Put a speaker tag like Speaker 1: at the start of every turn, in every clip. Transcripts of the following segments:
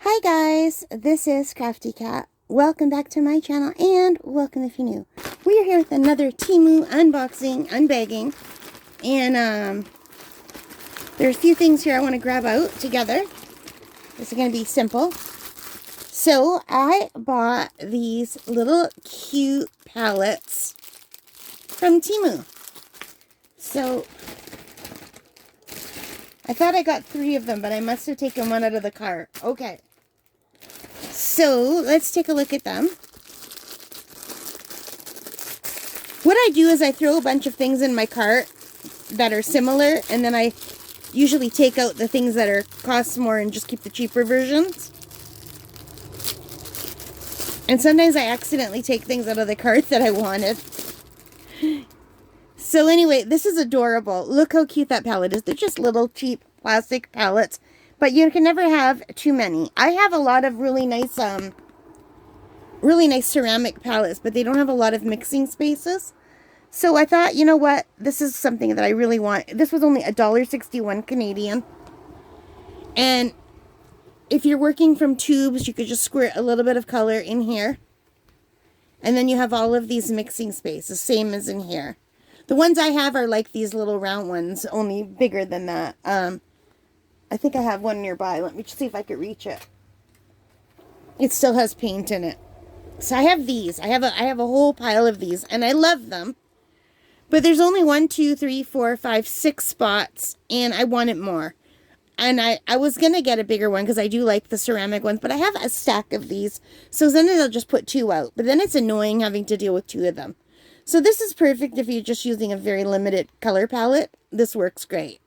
Speaker 1: Hi guys, this is Crafty Cat. Welcome back to my channel and welcome if you're new. We are here with another Temu unboxing, unbagging, and there's a few things here I want to grab out together. This is going to be simple. So I bought these little cute palettes from Temu. So I thought I got 3 of them, but I must have taken one out of the cart. Okay. So, let's take a look at them. What I do is I throw a bunch of things in my cart that are similar, and then I usually take out the things that cost more and just keep the cheaper versions. And sometimes I accidentally take things out of the cart that I wanted. So anyway, this is adorable. Look how cute that palette is. They're just little cheap plastic palettes. But you can never have too many. I have a lot of really nice ceramic palettes, but they don't have a lot of mixing spaces. So I thought, you know what? This is something that I really want. This was only $1.61 Canadian. And if you're working from tubes, you could just squirt a little bit of color in here. And then you have all of these mixing spaces, same as in here. The ones I have are like these little round ones, only bigger than that. I think I have one nearby. Let me just see if I could reach it. It still has paint in it. So I have these. I have a whole pile of these, and I love them. But there's only 1, 2, 3, 4, 5, 6 spots, and I wanted more. And I was going to get a bigger one because I do like the ceramic ones, but I have a stack of these. So then I'll just put 2 out. But then it's annoying having to deal with 2 of them. So this is perfect if you're just using a very limited color palette. This works great.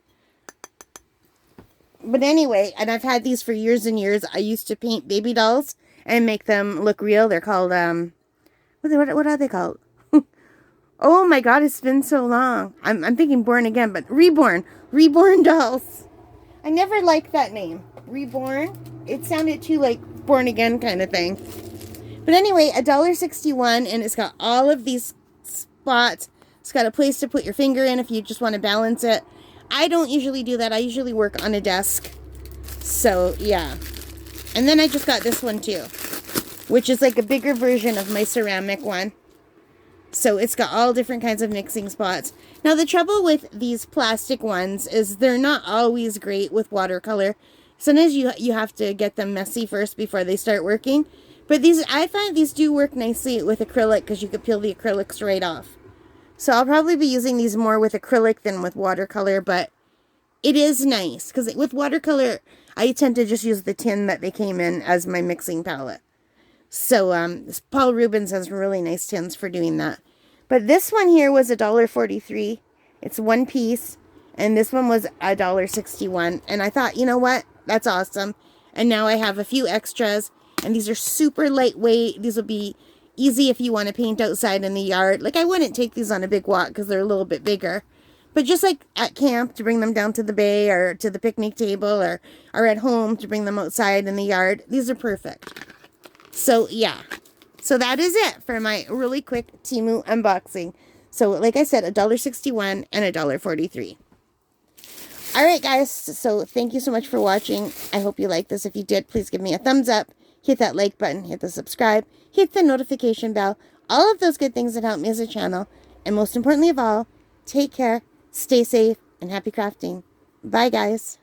Speaker 1: But anyway, and I've had these for years and years. I used to paint baby dolls and make them look real. They're called, what are they called? Oh my God, it's been so long. I'm thinking Born Again, but Reborn. Reborn dolls. I never liked that name. Reborn. It sounded too like Born Again kind of thing. But anyway, $1.61, and it's got all of these spots. It's got a place to put your finger in if you just want to balance it. I don't usually do that. I usually work on a desk. So, yeah. And then I just got this one too, which is like a bigger version of my ceramic one. So it's got all different kinds of mixing spots. Now, the trouble with these plastic ones is they're not always great with watercolor. Sometimes you have to get them messy first before they start working. But these, I find these do work nicely with acrylic because you could peel the acrylics right off. So I'll probably be using these more with acrylic than with watercolor, but it is nice because with watercolor, I tend to just use the tin that they came in as my mixing palette. So Paul Rubens has really nice tins for doing that. But this one here was $1.43. It's 1 piece, and this one was $1.61. And I thought, you know what? That's awesome. And now I have a few extras, and these are super lightweight. These will be easy if you want to paint outside in the yard. Like, I wouldn't take these on a big walk because they're a little bit bigger. But just like at camp to bring them down to the bay or to the picnic table or at home to bring them outside in the yard, these are perfect. So, yeah. So that is it for my really quick Temu unboxing. So, like I said, $1.61 and $1.43. Alright, guys. So, thank you so much for watching. I hope you liked this. If you did, please give me a thumbs up. Hit that like button, hit the subscribe, hit the notification bell, all of those good things that help me as a channel. And most importantly of all, take care, stay safe, and happy crafting. Bye, guys.